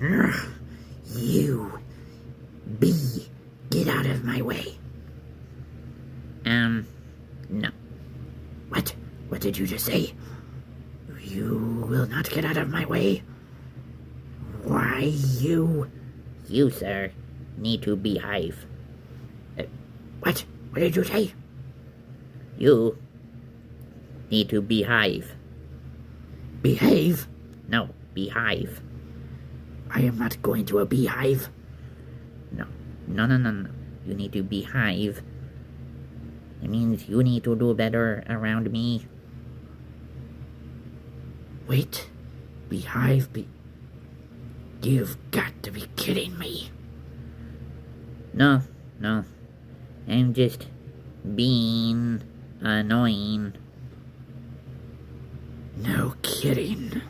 Ugh, you, bee, get out of my way. No. What? What did you just say? You will not get out of my way? Why, you... You, sir, need to beehive. What? What did you say? You need to beehive. Behave? No, beehive. I am not going to a beehive. No. You need to beehive. It means you need to do better around me. Wait. Beehive? You've got to be kidding me. No. I'm just being annoying. No kidding.